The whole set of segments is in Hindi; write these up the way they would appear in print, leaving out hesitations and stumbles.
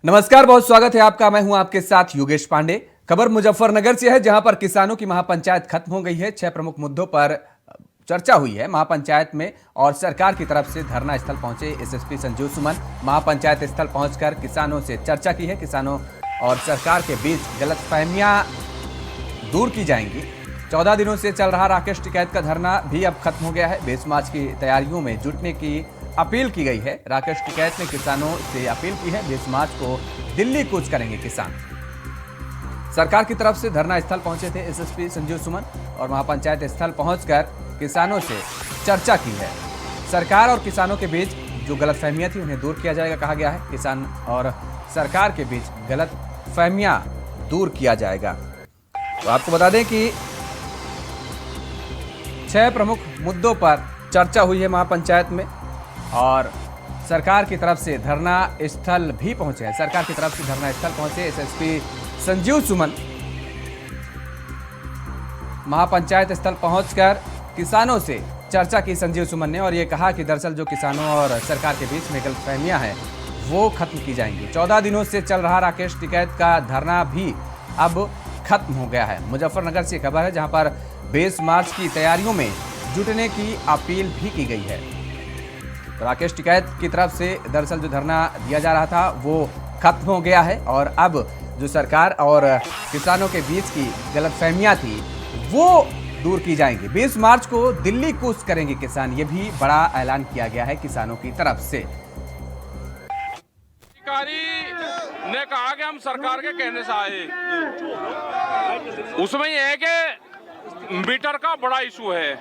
नमस्कार, बहुत स्वागत है आपका। मैं हूं आपके साथ योगेश पांडे। खबर मुजफ्फरनगर से है, जहां पर किसानों की महापंचायत खत्म हो गई है। 6 प्रमुख मुद्दों पर चर्चा हुई है महापंचायत में और सरकार की तरफ से धरना स्थल पहुंचे एसएसपी संजीव सुमन। महापंचायत स्थल पहुंचकर किसानों से चर्चा की है। किसानों और सरकार के बीच गलतफहमियां दूर की जाएंगी। 14 दिनों से चल रहा राकेश टिकैत का धरना भी अब खत्म हो गया है। 20 मार्च की तैयारियों में जुटने की अपील की गई है। राकेश टिकैत ने किसानों से अपील की है, 20 मार्च को दिल्ली कूच करेंगे किसान। सरकार की तरफ से धरना स्थल पहुंचे थे एसएसपी संजीव सुमन और महापंचायत स्थल पहुंचकर किसानों से चर्चा की है। सरकार और किसानों के बीच जो गलतफहमियां थी उन्हें दूर किया जाएगा कहा गया है। किसान और सरकार के बीच गलतफहमियां दूर किया जाएगा। तो आपको बता दें कि 6 प्रमुख मुद्दों पर चर्चा हुई है महापंचायत में और सरकार की तरफ से धरना स्थल भी पहुंचे हैं। सरकार की तरफ से धरना स्थल पहुंचे एसएसपी संजीव सुमन। महापंचायत स्थल पहुंचकर किसानों से चर्चा की संजीव सुमन ने और यह कहा कि दरअसल जो किसानों और सरकार के बीच में गलतफहमियां हैं वो खत्म की जाएंगी। 14 दिनों से चल रहा राकेश टिकैत का धरना भी अब खत्म हो गया है। मुजफ्फरनगर से खबर है, जहां पर 20 मार्च की तैयारियों में जुटने की अपील भी की गई है। तो राकेश टिकैत की तरफ से दरअसल जो धरना दिया जा रहा था वो खत्म हो गया है और अब जो सरकार और किसानों के बीच की गलतफहमियां थी वो दूर की जाएंगी। 20 मार्च को दिल्ली कूच करेंगे किसान, ये भी बड़ा ऐलान किया गया है किसानों की तरफ से। अधिकारी ने कहा कि हम सरकार के कहने से आए, उसमें यह है कि मीटर का बड़ा इशू है।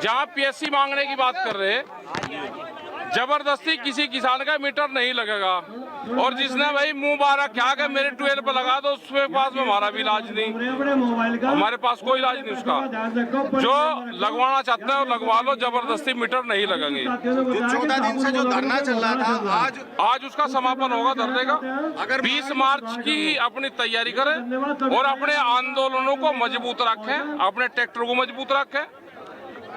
जहां पीएससी मांगने की बात कर रहे हैं, जबरदस्ती किसी किसान का मीटर नहीं लगेगा और जिसने भाई मुंह बारा क्या कि मेरे ट्वेल्व पर लगा दो, उसके पास में हमारा भी इलाज नहीं, हमारे पास कोई इलाज नहीं उसका। जो लगवाना चाहते हैं लगवा लो, जबरदस्ती मीटर नहीं लगेंगे। जो 14 दिन से जो धरना चल रहा था, आज उसका समापन होगा धरने का। अगर 20 मार्च की अपनी तैयारी करें और अपने आंदोलनों को मजबूत रखें, अपने ट्रैक्टर को मजबूत रखें।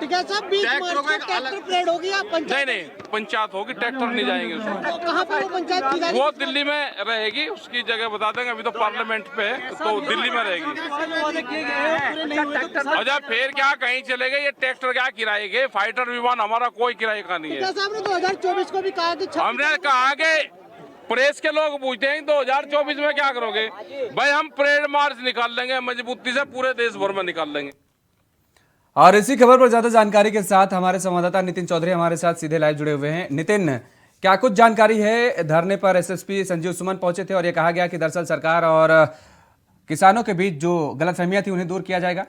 टिकैत साहब 20 मार्च को ट्रैक्टर परेड होगी या पंचायत? नहीं, पंचायत होगी, ट्रैक्टर नहीं जाएंगे उसमें। तो कहाँ पर वो पंचायत की जाएगी? वो दिल्ली में रहेगी, उसकी जगह बता देंगे। अभी तो पार्लियामेंट पे है तो दिल्ली में रहेगी। अच्छा फिर क्या कहीं चले गए? ये ट्रैक्टर क्या किराए के? फाइटर विमान हमारा कोई किराए का नहीं है। टिकैत साहब ने 2024 को भी कहा कि हमने कहा कि प्रेस के लोग पूछते हैं 2024 में क्या करोगे भाई? हम परेड मार्च निकाल लेंगे, मजबूती से पूरे देश भर में निकाल लेंगे। और इसी खबर पर ज्यादा जानकारी के साथ हमारे संवाददाता नितिन चौधरी हमारे साथ सीधे लाइव जुड़े हुए हैं। नितिन, क्या कुछ जानकारी है? धरने पर एसएसपी संजीव सुमन पहुंचे थे और यह कहा गया कि दरअसल सरकार और किसानों के बीच जो गलतफहमियां थी उन्हें दूर किया जाएगा।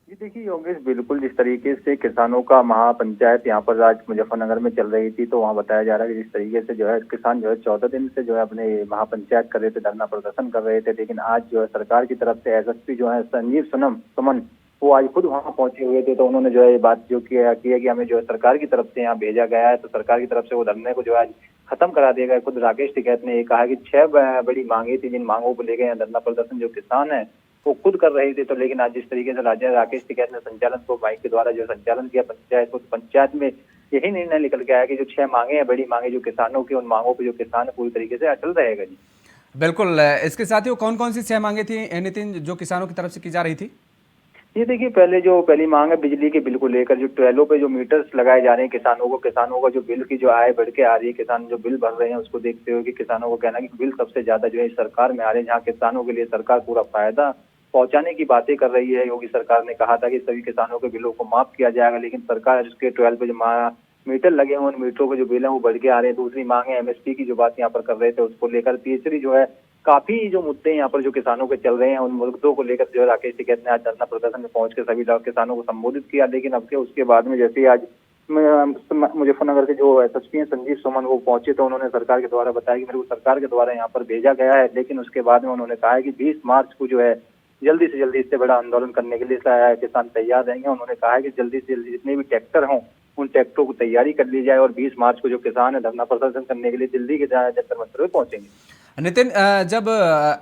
जी देखिए योगेश, बिल्कुल जिस तरीके से किसानों का महापंचायत यहाँ पर आज मुजफ्फरनगर में चल रही थी, तो वहाँ बताया जा रहा है कि जिस तरीके से जो है किसान जो है 14 दिन से जो है अपने महापंचायत कर रहे थे, धरना प्रदर्शन कर रहे थे, लेकिन आज जो है सरकार की तरफ से एसएसपी जो है संजीव सुमन वो आज खुद वहां पहुंचे हुए थे। तो उन्होंने जो है ये बात जो की है कि हमें जो है सरकार की तरफ से यहाँ भेजा गया है, तो सरकार की तरफ से वो धरने को जो है आज खत्म करा दिया गया। खुद राकेश टिकैत ने ये कहा कि 6 बड़ी मांगे थी, जिन मांगों को लेकर यहाँ धरना प्रदर्शन जो किसान है वो खुद कर रहे थे। तो लेकिन आज जिस तरीके से राकेश टिकैत ने संचालन को माइक के द्वारा जो संचालन किया पंचायत को, पंचायत में यही निर्णय निकल के आया कि जो 6 मांगे हैं, बड़ी मांगे जो किसानों की, उन मांगों पे जो किसान पूरी तरीके से अटल रहेगा। जी बिल्कुल, इसके साथ ही वो कौन कौन सी 6 मांगे थी नितिन जो किसानों की तरफ से की जा रही थी? ये देखिए, पहली मांग है बिजली के बिल को लेकर। जो ट्वेलों पे जो मीटर्स लगाए जा रहे हैं किसानों का जो बिल की जो आय बढ़ के आ रही है, किसान जो बिल भर रहे हैं उसको देखते हुए कि किसानों को कहना कि बिल सबसे ज्यादा जो है सरकार में आ रहे हैं, जहाँ किसानों के लिए सरकार पूरा फायदा पहुंचाने की बातें कर रही है। योगी सरकार ने कहा था कि सभी किसानों के बिलों को माफ किया जाएगा, लेकिन सरकार उसके 12 पे जो मीटर लगे हुए, उन मीटरों के जो बिल है वो बढ़ के आ रहे हैं। दूसरी मांग है एमएसपी की, जो बात यहाँ पर कर रहे थे उसको लेकर। तीसरी जो है काफी जो मुद्दे यहाँ पर जो किसानों के चल रहे हैं, उन मुद्दों को लेकर जो है राकेश टिकैत ने आज धरना प्रदर्शन में पहुंच के सभी किसानों को संबोधित किया। लेकिन अब के उसके बाद में जैसे आज मुजफ्फरनगर के जो एसएसपी हैं संजीव सुमन वो पहुंचे, तो उन्होंने सरकार के द्वारा बताया कि मेरे को सरकार के द्वारा यहाँ पर भेजा गया है। लेकिन उसके बाद में उन्होंने कहा है कि 20 मार्च को जो है जल्दी से जल्दी इससे बड़ा आंदोलन करने के लिए किसान तैयार रहेंगे। उन्होंने कहा है कि जल्दी से जल्दी जितने भी ट्रैक्टर हों उन ट्रैक्टरों को तैयारी कर ली जाए और 20 मार्च को जो किसान है धरना प्रदर्शन करने के लिए दिल्ली के जंतर मंतर में पहुंचेंगे। नितिन, जब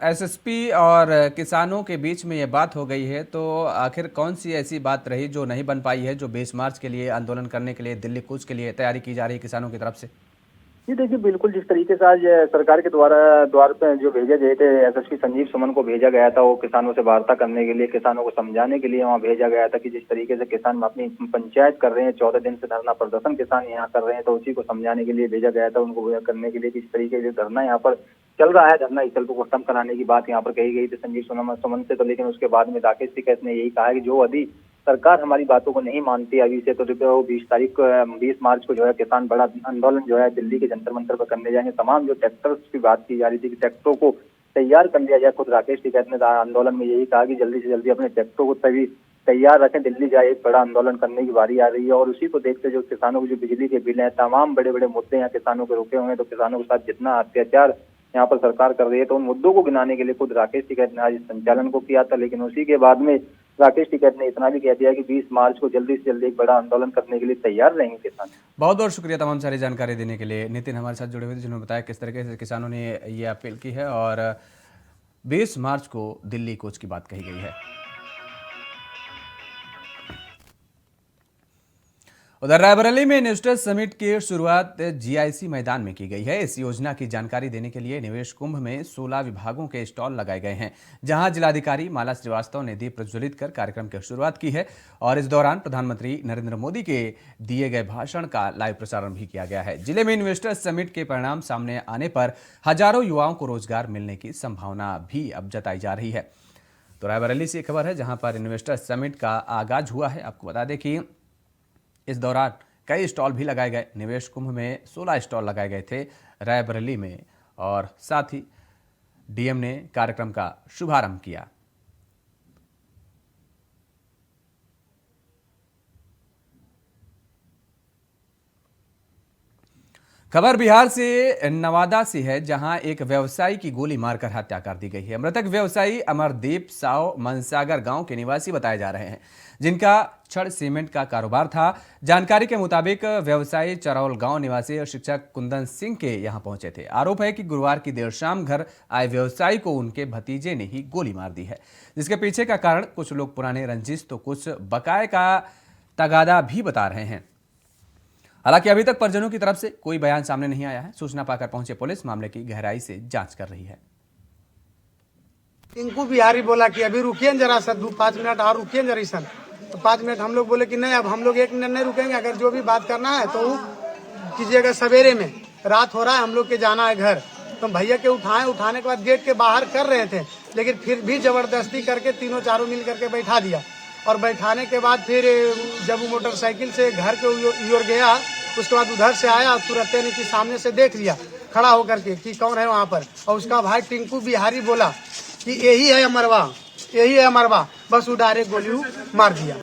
एसएसपी और किसानों के बीच में ये बात हो गई है तो आखिर कौन सी ऐसी बात रही जो नहीं बन पाई है, जो 20 मार्च के लिए आंदोलन करने के लिए दिल्ली कूच के लिए तैयारी की जा रही है किसानों की तरफ से? जी देखिए, बिल्कुल जिस तरीके से आज सरकार के द्वार पे जो भेजे गए थे, एसएसपी संजीव सुमन को भेजा गया था, वो किसानों से वार्ता करने के लिए, किसानों को समझाने के लिए वहाँ भेजा गया था कि जिस तरीके से किसान अपनी पंचायत कर रहे हैं, 14 दिन से धरना प्रदर्शन किसान यहाँ कर रहे हैं, तो उसी को समझाने के लिए भेजा गया था, उनको करने के लिए किस तरीके से धरना यहाँ पर चल रहा है, धरना स्थल को खत्म कराने की बात यहाँ पर कही गई थी संजीव सुमन से। तो लेकिन उसके बाद में राकेश टिकैत ने यही कहा कि जो यदि सरकार हमारी बातों को नहीं मानती अभी से, तो 20 मार्च को जो है किसान बड़ा आंदोलन जो है दिल्ली के जंतर मंतर पर करने जाएंगे। तमाम जो ट्रैक्टर्स की बात की जा रही थी कि ट्रैक्टरों को तैयार कर लिया जाए, खुद राकेश टिकैत ने आंदोलन में यही कहा कि जल्दी से जल्दी अपने ट्रैक्टरों को तभी तैयार रखें, दिल्ली जाए, एक बड़ा आंदोलन करने की बारी आ रही है। और उसी को देखते जो किसानों को जो बिजली के बिल हैं, तमाम बड़े बड़े मुद्दे यहाँ किसानों के रुके हुए हैं, तो किसानों के साथ जितना अत्याचार यहाँ पर सरकार कर रही है, तो उन मुद्दों को गिनाने के लिए खुद राकेश टिकैत ने आज संचालन को किया था। लेकिन उसी के बाद में राकेश टिकैत ने इतना भी कह दिया कि 20 मार्च को जल्दी से जल्दी एक बड़ा आंदोलन करने के लिए तैयार रहेंगे किसान। बहुत बहुत शुक्रिया तमाम सारी जानकारी देने के लिए। नितिन हमारे साथ जुड़े हुए थे, जिन्होंने बताया किस तरीके से किसानों ने ये अपील की है और 20 मार्च को दिल्ली कूच की बात कही गई है। उधर रायबरेली में इन्वेस्टर समिट की शुरुआत जीआईसी मैदान में की गई है। इस योजना की जानकारी देने के लिए निवेश कुंभ में 16 विभागों के स्टॉल लगाए गए हैं, जहां जिलाधिकारी माला श्रीवास्तव ने दीप प्रज्वलित कर कार्यक्रम की शुरुआत की है और इस दौरान प्रधानमंत्री नरेंद्र मोदी के दिए गए भाषण का लाइव प्रसारण भी किया गया है। जिले में इन्वेस्टर समिट के परिणाम सामने आने पर हजारों युवाओं को रोजगार मिलने की संभावना भी अब जताई जा रही है। तो रायबरेली से खबर है, जहां पर इन्वेस्टर समिट का आगाज हुआ है। आपको बता दें कि इस दौरान कई स्टॉल भी लगाए गए। निवेश कुंभ में 16 स्टॉल लगाए गए थे रायबरेली में और साथ ही डीएम ने कार्यक्रम का शुभारंभ किया। खबर बिहार से नवादा से है, जहां एक व्यवसायी की गोली मारकर हत्या कर दी गई है। मृतक व्यवसायी अमरदीप साव मनसागर गांव के निवासी बताए जा रहे हैं, जिनका छड़ सीमेंट का कारोबार था। जानकारी के मुताबिक व्यवसायी चरौल गांव निवासी शिक्षक कुंदन सिंह के यहां पहुंचे थे। आरोप है कि गुरुवार की देर शाम घर आए व्यवसायी को उनके भतीजे ने ही गोली मार दी है, जिसके पीछे का कारण कुछ लोग पुराने रंजिश तो कुछ बकाये का तगादा भी बता रहे हैं। हालांकि अभी तक परिजनों की तरफ से कोई बयान सामने नहीं आया है। सूचना पाकर पहुंचे पुलिस मामले की गहराई से जांच कर रही है। टिंकू बिहारी बोला कि अभी रुकिए जरा सर, 5 मिनट और रुकिए जरा सर। तो 5 मिनट हम लोग बोले कि नहीं, अब हम लोग 1 मिनट नहीं रुकेंगे, अगर जो भी बात करना है तो कीजिएगा सवेरे में, रात हो रहा है, हम लोग के जाना है घर। तो भैया के उठाने के बाद गेट के बाहर कर रहे थे, लेकिन फिर भी जबरदस्ती करके तीनों चारों मिल करके बैठा दिया। और बैठाने के बाद फिर जब वो मोटरसाइकिल से घर के ओर गया, उसके बाद उधर से आया, तुरंत नहीं सामने से देख लिया खड़ा होकर के कि कौन है वहाँ पर, और उसका भाई टिंकू बिहारी बोला कि यही है अमरवा, यही है अमरवा, बस वो डायरेक्ट गोली मार दिया।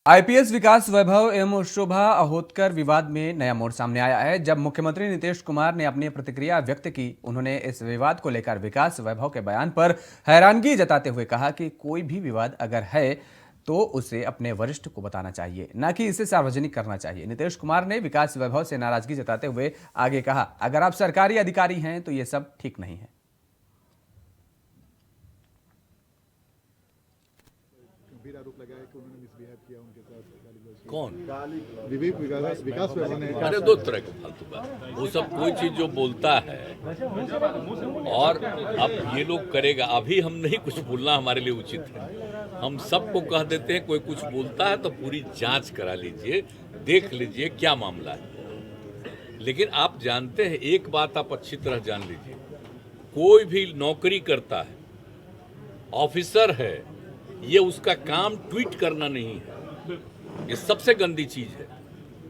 आईपीएस विकास वैभव एवं शोभा अहोतकर विवाद में नया मोड़ सामने आया है। जब मुख्यमंत्री नीतीश कुमार ने अपनी प्रतिक्रिया व्यक्त की, उन्होंने इस विवाद को लेकर विकास वैभव के बयान पर हैरानगी जताते हुए कहा कि कोई भी विवाद अगर है तो उसे अपने वरिष्ठ को बताना चाहिए, न कि इसे सार्वजनिक करना चाहिए। नीतीश कुमार ने विकास वैभव से नाराजगी जताते हुए आगे कहा, अगर आप सरकारी अधिकारी हैं तो ये सब ठीक नहीं है। आरोप लगाया कि उन्होंने मिसबिहेव किया उनके साथ। कौन? विकास वैभव ने। अरे 2 तरह के फालतू बात, वो सब कोई चीज जो बोलता है और अब ये लोग करेगा, अभी हम नहीं कुछ बोलना हमारे लिए उचित है। हम सबको कह देते हैं कोई कुछ बोलता है तो पूरी जांच करा लीजिए, देख लीजिए क्या मामला है। लेकिन आप जानते हैं, एक बात आप अच्छी तरह जान लीजिए, कोई भी नौकरी करता है, ऑफिसर है, ये उसका काम ट्वीट करना नहीं है, ये सबसे गंदी चीज है।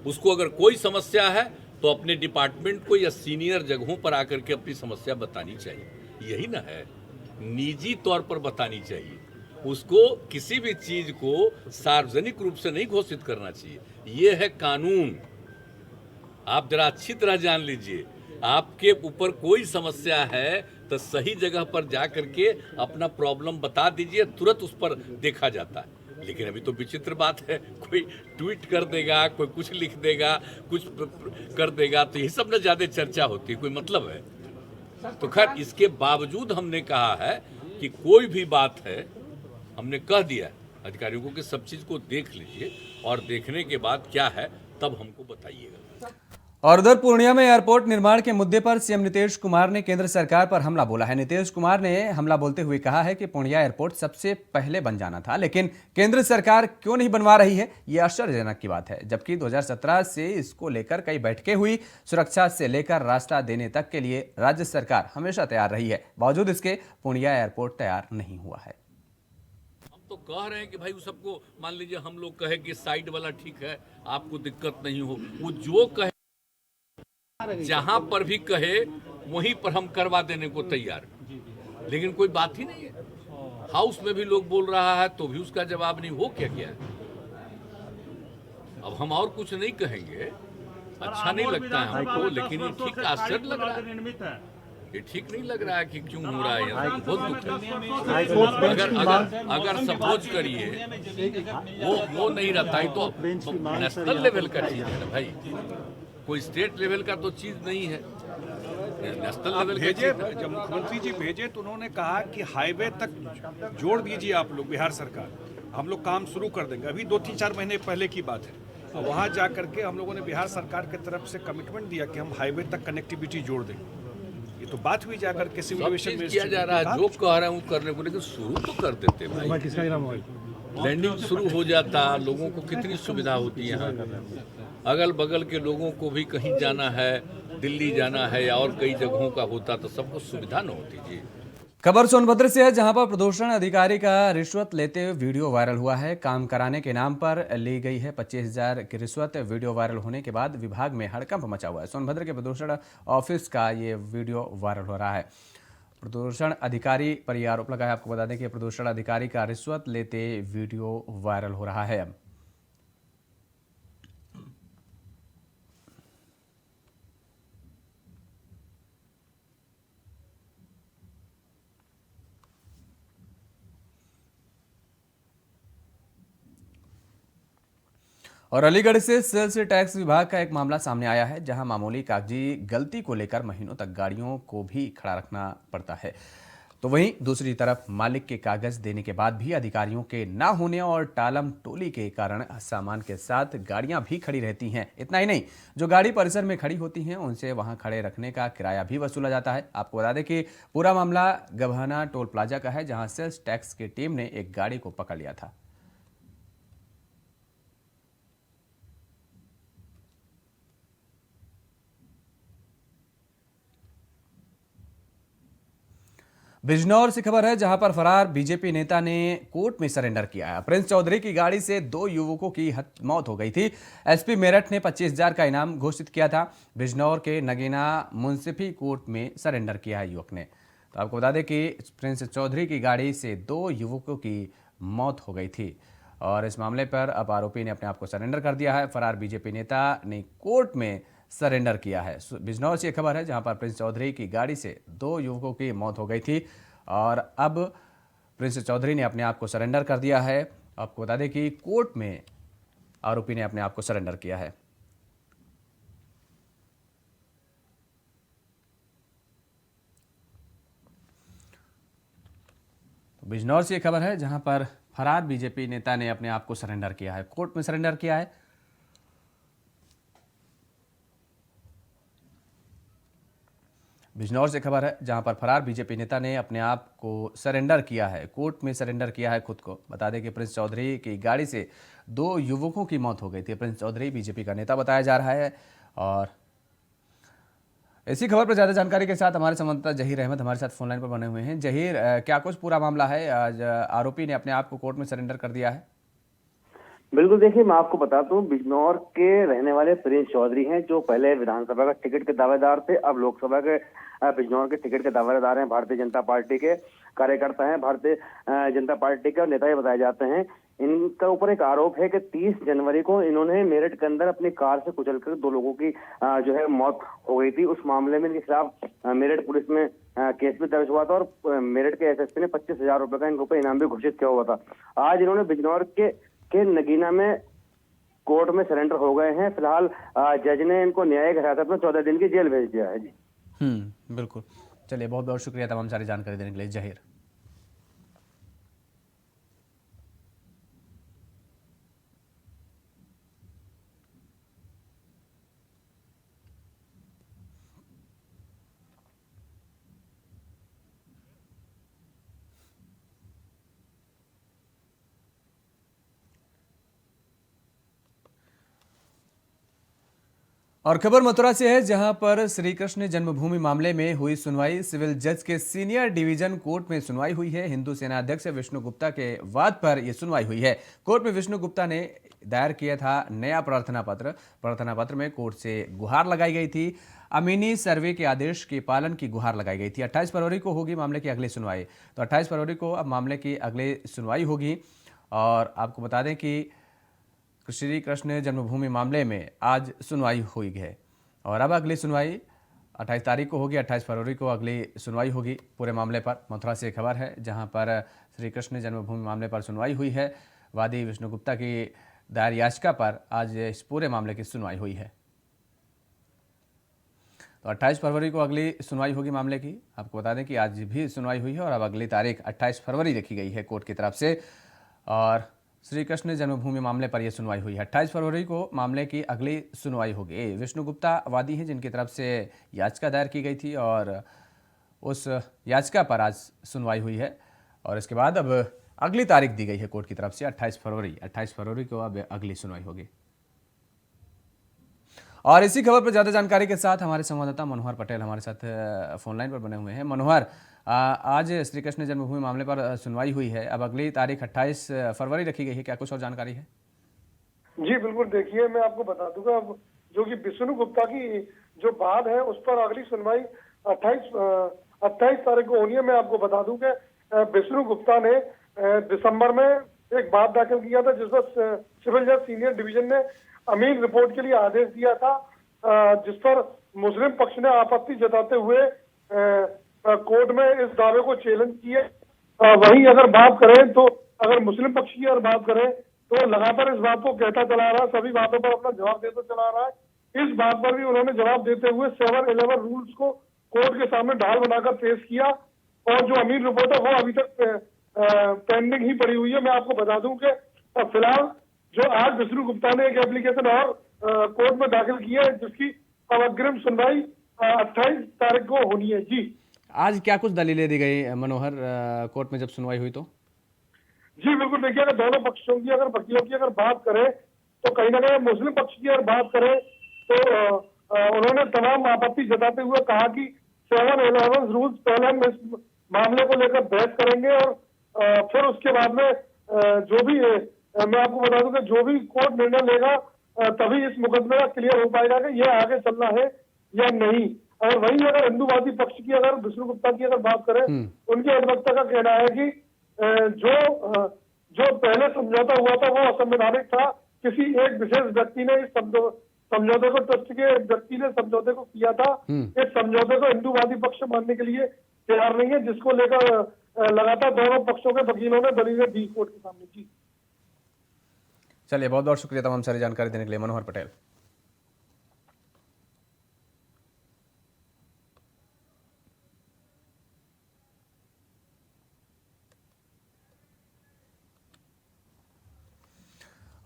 उसको अगर कोई समस्या है तो अपने डिपार्टमेंट को या सीनियर जगहों पर आकर के अपनी समस्या बतानी चाहिए, यही ना है, निजी तौर पर बतानी चाहिए। उसको किसी भी चीज को सार्वजनिक रूप से नहीं घोषित करना चाहिए, ये है कानून। आप जरा अच्छी तरह जान लीजिए, आपके ऊपर कोई समस्या है तो सही जगह पर जा करके अपना प्रॉब्लम बता दीजिए, तुरंत उस पर देखा जाता है। लेकिन अभी तो विचित्र बात है, कोई ट्वीट कर देगा, कोई कुछ लिख देगा, कुछ कर देगा, तो ये सब ना ज्यादा चर्चा होती है, कोई मतलब है। तो खैर, इसके बावजूद हमने कहा है कि कोई भी बात है, हमने कह दिया है अधिकारियों को कि सब चीज को देख लीजिए और देखने के बाद क्या है तब हमको बताइएगा। और उधर पूर्णिया में एयरपोर्ट निर्माण के मुद्दे पर सीएम नीतीश कुमार ने केंद्र सरकार पर हमला बोला है। नीतीश कुमार ने हमला बोलते हुए कहा है कि पूर्णिया एयरपोर्ट सबसे पहले बन जाना था, लेकिन केंद्र सरकार क्यों नहीं बनवा रही है, ये आश्चर्यजनक की बात है। जबकि 2017 से इसको लेकर कई बैठकें हुई, सुरक्षा से लेकर रास्ता देने तक के लिए राज्य सरकार हमेशा तैयार रही है, बावजूद इसके पूर्णिया एयरपोर्ट तैयार नहीं हुआ है। तो कह रहे हैं कि भाई वो सबको मान लीजिए हम लोग कहे कि साइड वाला ठीक है, आपको दिक्कत नहीं हो, वो जो कहे जहां पर भी कहे वहीं पर हम करवा देने को तैयार, लेकिन कोई बात ही नहीं है। हाउस में भी लोग बोल रहा है तो भी उसका जवाब नहीं। हो क्या है, अब हम और कुछ नहीं कहेंगे, अच्छा नहीं लगता है हमको, लेकिन ये ठीक आश्चर्य लग रहा है, ये ठीक नहीं लग रहा है कि क्यों हो रहा है। यहाँ बहुत दुख है। अगर सपोज करिए वो नहीं रहता ही तो नेशनल लेवल का चीज है ना भाई, कोई स्टेट लेवल का तो चीज नहीं है, नेशनल लेवल का चीज है। जब मुख्यमंत्री जी भेजे तो उन्होंने कहा कि हाईवे तक जोड़ दीजिए आप लोग, बिहार सरकार, हम लोग काम शुरू कर देंगे। अभी 2-3-4 महीने पहले की बात है। और वहाँ जा करके हम लोगों ने बिहार सरकार की तरफ से कमिटमेंट दिया कि हम हाईवे तक कनेक्टिविटी जोड़ देंगे। ये तो बात हुई जाकर के सिविल एविएशन में किया जा रहा है, जो कह रहे हैं वो करने को, लेकिन शुरू तो कर देते भाई। लैंडिंग शुरू हो जाता, लोगों को कितनी सुविधा होती है। यहाँ अगल बगल के लोगों को भी कहीं जाना है, दिल्ली जाना है या और कई जगहों का होता तो सबको सुविधा न होती जी। खबर सोनभद्र से है, जहां पर प्रदूषण अधिकारी का रिश्वत लेते हुए वीडियो वायरल हुआ है। काम कराने के नाम पर ली गई है 25,000 की रिश्वत। वीडियो वायरल होने के बाद विभाग में हड़कंप मचा हुआ है। सोनभद्र के प्रदूषण ऑफिस का ये वीडियो वायरल हो रहा है। प्रदूषण अधिकारी पर यह आरोप लगा है। आपको बता दें कि प्रदूषण अधिकारी का रिश्वत लेते वीडियो वायरल हो रहा है। अब और अलीगढ़ से सेल्स टैक्स विभाग का एक मामला सामने आया है, जहां मामूली कागजी गलती को लेकर महीनों तक गाड़ियों को भी खड़ा रखना पड़ता है। तो वहीं दूसरी तरफ मालिक के कागज देने के बाद भी अधिकारियों के ना होने और टालम टोली के कारण सामान के साथ गाड़ियां भी खड़ी रहती हैं। इतना ही नहीं, जो गाड़ी परिसर में खड़ी होती हैं उनसे वहां खड़े रखने का किराया भी वसूला जाता है। आपको बता दें कि पूरा मामला गभाना टोल प्लाजा का है, जहां सेल्स टैक्स की टीम ने एक गाड़ी को पकड़ लिया था। बिजनौर से खबर है, जहां पर फरार बीजेपी नेता ने कोर्ट में सरेंडर किया है। प्रिंस चौधरी की गाड़ी से 2 युवकों की मौत हो गई थी। एसपी मेरठ ने 25,000 का इनाम घोषित किया था। बिजनौर के नगीना मुंसिफी कोर्ट में सरेंडर किया है युवक ने। तो आपको बता दें कि प्रिंस चौधरी की गाड़ी से 2 युवकों की मौत हो गई थी और इस मामले पर अब आरोपी ने अपने आप को सरेंडर कर दिया है। फरार बीजेपी नेता ने कोर्ट में सरेंडर किया है। बिजनौर से खबर है, जहां पर प्रिंस चौधरी की गाड़ी से 2 युवकों की मौत हो गई थी और अब प्रिंस चौधरी ने अपने आप को सरेंडर कर दिया है। आपको बता दें कि कोर्ट में आरोपी ने अपने आप को सरेंडर किया है। बिजनौर से खबर है, जहां पर फरार बीजेपी नेता ने अपने आप को सरेंडर किया है, कोर्ट में सरेंडर किया है। बिजनौर से खबर है, जहां पर फरार बीजेपी नेता ने अपने आप को सरेंडर किया है, कोर्ट में सरेंडर किया है खुद को। बता दें कि प्रिंस चौधरी की गाड़ी से 2 युवकों की मौत हो गई थी। प्रिंस चौधरी बीजेपी का नेता बताया जा रहा है। और इसी खबर पर ज़्यादा जानकारी के साथ हमारे संवाददाता जहीर अहमद हमारे साथ फोनलाइन पर बने हुए हैं। जहीर, क्या कुछ पूरा मामला है? आज आरोपी ने अपने आप को कोर्ट में सरेंडर कर दिया है। बिल्कुल, देखिए मैं आपको बताता हूँ, बिजनौर के रहने वाले प्रिंस चौधरी हैं, जो पहले विधानसभा का टिकट के दावेदार थे, अब लोकसभा के बिजनौर के टिकट के दावेदार हैं। भारतीय जनता पार्टी के कार्यकर्ता हैं, भारतीय जनता पार्टी के नेता ही बताए जाते हैं। इनका ऊपर एक आरोप है कि 30 जनवरी को इन्होंने मेरठ के अंदर अपनी कार से कुचलकर 2 लोगों की जो है मौत हो गई थी। उस मामले में इनके खिलाफ मेरठ पुलिस में केस भी दर्ज हुआ था और मेरठ के एसएसपी ने 25,000 रुपए का इनके ऊपर इनाम भी घोषित किया हुआ था। आज इन्होंने बिजनौर के नगीना में कोर्ट में सरेंडर हो गए हैं। फिलहाल जज ने इनको न्यायिक हिरासत में 14 दिन की जेल भेज दिया है जी। बिल्कुल, चलिए बहुत बहुत शुक्रिया तमाम सारी जानकारी देने के लिए जहीर। और खबर मथुरा से है, जहां पर श्री कृष्ण जन्मभूमि मामले में हुई सुनवाई। सिविल जज के सीनियर डिवीजन कोर्ट में सुनवाई हुई है। हिंदू सेना अध्यक्ष विष्णु गुप्ता के वाद पर यह सुनवाई हुई है। कोर्ट में विष्णु गुप्ता ने दायर किया था नया प्रार्थना पत्र। प्रार्थना पत्र में कोर्ट से गुहार लगाई गई थी। अमीनी सर्वे के आदेश के पालन की गुहार लगाई गई थी। 28 फरवरी को होगी मामले की अगली सुनवाई। तो 28 फरवरी को अब मामले की अगली सुनवाई होगी। और आपको बता दें कि श्री कृष्ण जन्मभूमि मामले में आज सुनवाई हुई है और अब अगली सुनवाई 28 तारीख को होगी। 28 फरवरी को अगली सुनवाई होगी पूरे मामले पर। मथुरा से खबर है, जहां पर श्री कृष्ण जन्मभूमि मामले पर सुनवाई हुई है। वादी विष्णु गुप्ता की दायर याचिका पर आज इस पूरे मामले की सुनवाई हुई है। तो 28 फरवरी को अगली सुनवाई होगी मामले की। आपको बता दें कि आज भी सुनवाई हुई है और अब अगली तारीख 28 फरवरी रखी गई है कोर्ट की तरफ से। और श्री कृष्ण जन्मभूमि मामले पर यह सुनवाई हुई है। 28 फरवरी को मामले की अगली सुनवाई होगी। विष्णु गुप्ता वादी हैं, जिनकी तरफ से याचिका दायर की गई थी और उस याचिका पर आज सुनवाई हुई है। और इसके बाद अब अगली तारीख दी गई है कोर्ट की तरफ से 28 फरवरी। 28 फरवरी को अब अगली सुनवाई होगी। और इसी खबर पर ज़्यादा जानकारी के साथ हमारे संवाददाता मनोहर पटेल हमारे साथ फोन लाइन पर बने हुए हैं। मनोहर, आज श्री कृष्ण जन्मभूमि मामले पर सुनवाई हुई है। अब अगली तारीख 28 फरवरी रखी गई है। क्या कुछ और जानकारी है? जी बिल्कुल, देखिए मैं आपको बता दूंगा, जो कि विष्णु गुप्ता की जो बात है उस पर अगली सुनवाई 28 तारीख को होनी है। मैं आपको बता दूं कि विष्णु गुप्ता ने दिसंबर में एक बात दाखिल किया था, जिस पर सिविल जज सीनियर डिवीजन ने अमीन रिपोर्ट के लिए आदेश दिया था, जिस पर मुस्लिम पक्ष ने आपत्ति जताते हुए कोर्ट में इस दावे को चैलेंज किए। वहीं अगर बात करें तो अगर मुस्लिम पक्ष की अगर बात करें तो लगातार इस बात को कहता चला रहा है, सभी बातों पर अपना जवाब देता चला रहा है। इस बात पर भी उन्होंने जवाब देते हुए 7-11 रूल्स को कोर्ट के सामने ढाल बनाकर पेश किया और जो अमीन रिपोर्ट है वो अभी तक पेंडिंग ही पड़ी हुई है। मैं आपको बता दूं कि फिलहाल जो आज विष्णु गुप्ता ने एक एप्लीकेशन और कोर्ट में दाखिल की है, जिसकी अग्रिम सुनवाई 28 तारीख को होनी है। जी, आज क्या कुछ दलीलें दी गई मनोहर कोर्ट में जब सुनवाई हुई? तो जी बिल्कुल, देखिए अगर दोनों पक्षों की अगर वकीलों की अगर बात करें तो कहीं ना कहीं मुस्लिम पक्ष की अगर बात करें तो उन्होंने तमाम आपत्ति जताते हुए कहा कि 7-11 रूल्स पहले हम इस मामले को लेकर बहस करेंगे और फिर उसके बाद में जो भी मैं आपको बता दूं कि जो भी कोर्ट निर्णय लेगा तभी इस मुकदमे का क्लियर हो पाएगा कि यह आगे चलना है या नहीं। और वहीं अगर हिंदूवादी पक्ष की अगर विष्णु गुप्ता की अगर बात करें, उनके अधिवक्ता का कहना है कि जो पहले समझौता हुआ था वो असंवैधानिक था। किसी एक विशेष व्यक्ति ने इस समझौते को, ट्रस्ट के व्यक्ति ने समझौते को किया था। इस समझौते को हिंदूवादी पक्ष मानने के लिए तैयार नहीं है, जिसको लेकर लगातार दोनों पक्षों के वकीलों ने दलीलें दी कोर्ट के सामने। जी चलिए, बहुत बहुत शुक्रिया तमाम सारी जानकारी देने के लिए मनोहर पटेल।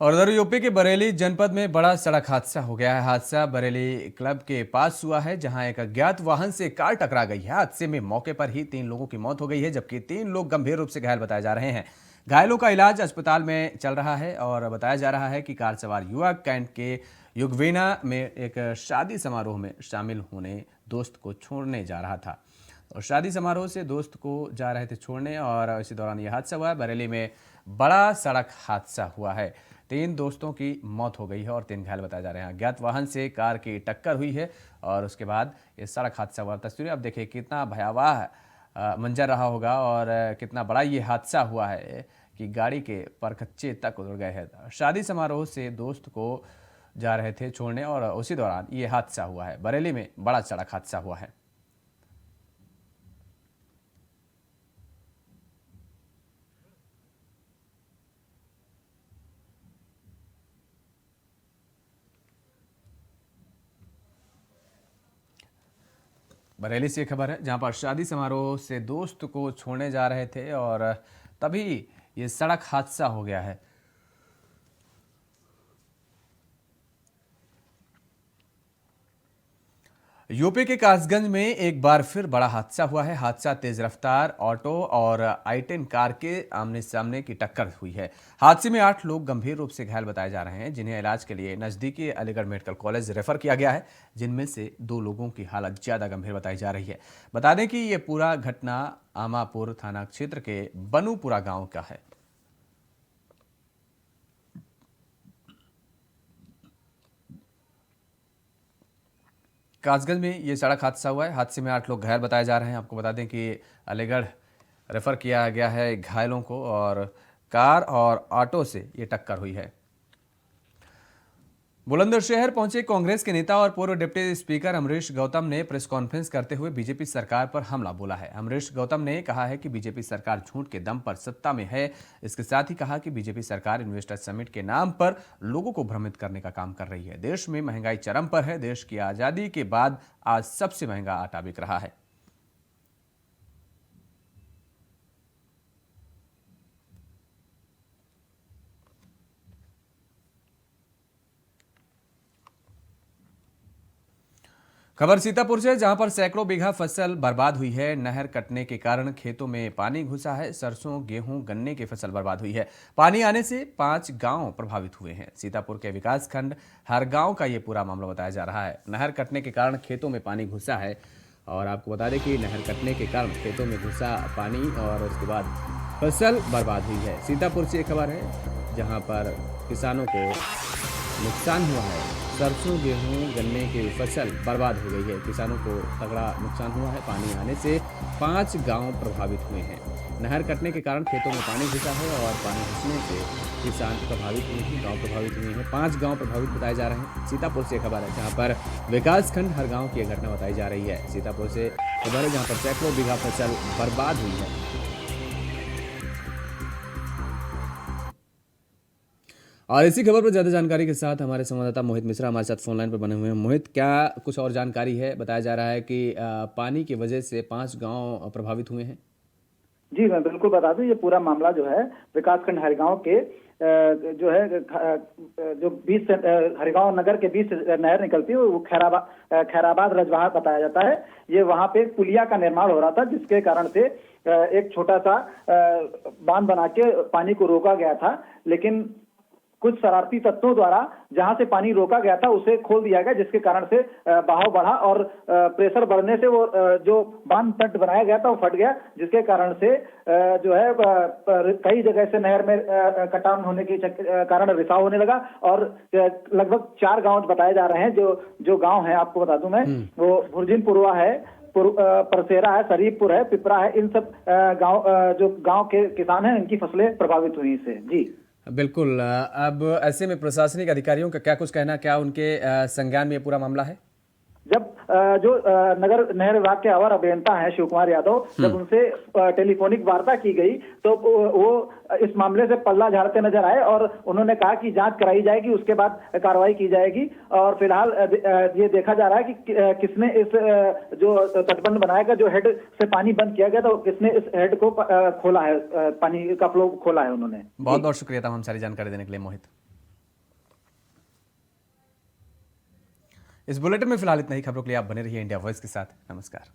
और उधर यूपी के बरेली जनपद में बड़ा सड़क हादसा हो गया है। हादसा बरेली क्लब के पास हुआ है, जहां एक अज्ञात वाहन से कार टकरा गई है। हादसे में मौके पर ही 3 लोगों की मौत हो गई है, जबकि 3 लोग गंभीर रूप से घायल बताए जा रहे हैं। घायलों का इलाज अस्पताल में चल रहा है और बताया जा रहा है कि कार सवार युवक कैंट के युगवीना में एक शादी समारोह में शामिल होने दोस्त को छोड़ने जा रहा था। और शादी समारोह से दोस्त को जा रहे थे छोड़ने और इसी दौरान यह हादसा हुआ है। बरेली में बड़ा सड़क हादसा हुआ है। 3 दोस्तों की मौत हो गई है और 3 घायल बताए जा रहे हैं। अज्ञात वाहन से कार की टक्कर हुई है और उसके बाद ये सड़क हादसा हुआ। तस्वीरें अब देखिए, कितना भयावह मंजर रहा होगा और कितना बड़ा ये हादसा हुआ है कि गाड़ी के परखच्चे तक उड़ गए हैं। शादी समारोह से दोस्त को जा रहे थे छोड़ने और उसी दौरान ये हादसा हुआ है। बरेली में बड़ा सड़क हादसा हुआ है। बरेली से खबर है, जहां पर शादी समारोह से दोस्त को छोड़ने जा रहे थे और तभी ये सड़क हादसा हो गया है। यूपी के कासगंज में एक बार फिर बड़ा हादसा हुआ है। हादसा तेज रफ्तार ऑटो और i10 कार के आमने सामने की टक्कर हुई है। हादसे में 8 लोग गंभीर रूप से घायल बताए जा रहे हैं, जिन्हें इलाज के लिए नजदीकी अलीगढ़ मेडिकल कॉलेज रेफर किया गया है, जिनमें से 2 लोगों की हालत ज्यादा गंभीर बताई जा रही है। बता दें कि ये पूरा घटना आमापुर थाना क्षेत्र के बनूपुरा गाँव का है। कासगंज में ये सड़क हादसा हुआ है। हादसे में 8 लोग घायल बताए जा रहे हैं। आपको बता दें कि अलीगढ़ रेफर किया गया है घायलों को, और कार और ऑटो से ये टक्कर हुई है। बुलंदशहर पहुंचे कांग्रेस के नेता और पूर्व डिप्टी स्पीकर अमरीश गौतम ने प्रेस कॉन्फ्रेंस करते हुए बीजेपी सरकार पर हमला बोला है। अमरीश गौतम ने कहा है कि बीजेपी सरकार झूठ के दम पर सत्ता में है। इसके साथ ही कहा कि बीजेपी सरकार इन्वेस्टर समिट के नाम पर लोगों को भ्रमित करने का काम कर रही है। देश में महंगाई चरम पर है। देश की आजादी के बाद आज सबसे महंगा आटा बिक रहा है। खबर सीतापुर से, जहां पर सैकड़ों बीघा फसल बर्बाद हुई है। नहर कटने के कारण खेतों में पानी घुसा है। सरसों, गेहूं, गन्ने की फसल बर्बाद हुई है। पानी आने से 5 गांव प्रभावित हुए हैं। सीतापुर के विकासखंड हर गांव का ये पूरा मामला बताया जा रहा है। नहर कटने के कारण खेतों में पानी घुसा है, और आपको बता दें कि नहर कटने के कारण खेतों में घुसा पानी और उसके बाद फसल बर्बाद हुई है। सीतापुर से एक खबर है जहाँ पर किसानों को नुकसान हुआ है। सरसों, गेहूं, गन्ने की फसल बर्बाद हो गई है। किसानों को तगड़ा नुकसान हुआ है। पानी आने से 5 गांव प्रभावित हुए हैं। नहर कटने के कारण खेतों में पानी घुसा है, और पानी घुसने से किसान प्रभावित हुए हैं, गांव प्रभावित हुए हैं। 5 गांव प्रभावित बताए जा रहे हैं। सीतापुर से खबर है जहां पर विकासखंड हर गांव की घटना बताई जा रही है। सीतापुर से खबर है जहां पर सैकड़ों बीघा फसल बर्बाद हुई है। और इसी खबर पर ज्यादा जानकारी के साथ हमारे संवाददाता मोहित मिश्रा हमारे साथ फोन लाइन पर बने हुए हैं। मोहित, क्या कुछ और जानकारी है? बताया जा रहा है कि पानी की वजह से 5 गांव प्रभावित हुए हैं। जी, मैं बिल्कुल बता दूं, ये पूरा मामला जो है विकासखंड हरिगांव के जो है जो 20 हरिगांव नगर के 20 नहर निकलती है, वो खैराबाद रजवाहा बताया जाता है। ये वहां पे पुलिया का निर्माण हो रहा था, जिसके कारण से एक छोटा सा बांध बना के पानी को रोका गया था, लेकिन कुछ शरारती तत्वों द्वारा जहां से पानी रोका गया था उसे खोल दिया गया, जिसके कारण से बहाव बढ़ा और प्रेशर बढ़ने से वो जो बांध तट बनाया गया था वो फट गया, जिसके कारण से जो है कई जगह से नहर में कटान होने के कारण रिसाव होने लगा। और लगभग 4 गांव बताए जा रहे हैं। जो गांव है, आपको बता दूं मैं, वो भुरजिनपुरवा है, परसेरा है, शरीफपुर है, पिपरा है। इन सब जो गाँव के किसान हैं, इनकी फसलें प्रभावित हुई इससे। जी बिल्कुल। अब ऐसे में प्रशासनिक अधिकारियों का क्या कुछ कहना, क्या उनके संज्ञान में ये पूरा मामला है? जब जो नगर नहर विभाग के अवर अभियंता हैं शिव कुमार यादव, जब उनसे टेलीफोनिक वार्ता की गई तो वो इस मामले से पल्ला झाड़ते नजर आए, और उन्होंने कहा कि जांच कराई जाएगी, उसके बाद कार्रवाई की जाएगी। और फिलहाल ये देखा जा रहा है कि किसने इस जो तटबंध बनाएगा, जो हेड से पानी बंद किया गया था, तो किसने इस हेड को खोला है, पानी का फ्लो खोला है उन्होंने। बहुत बहुत शुक्रिया तमाम सारी जानकारी देने के लिए मोहित। इस बुलेटिन में फिलहाल इतना ही। खबरों के लिए आप बने रहिए इंडिया वॉइस के साथ। नमस्कार।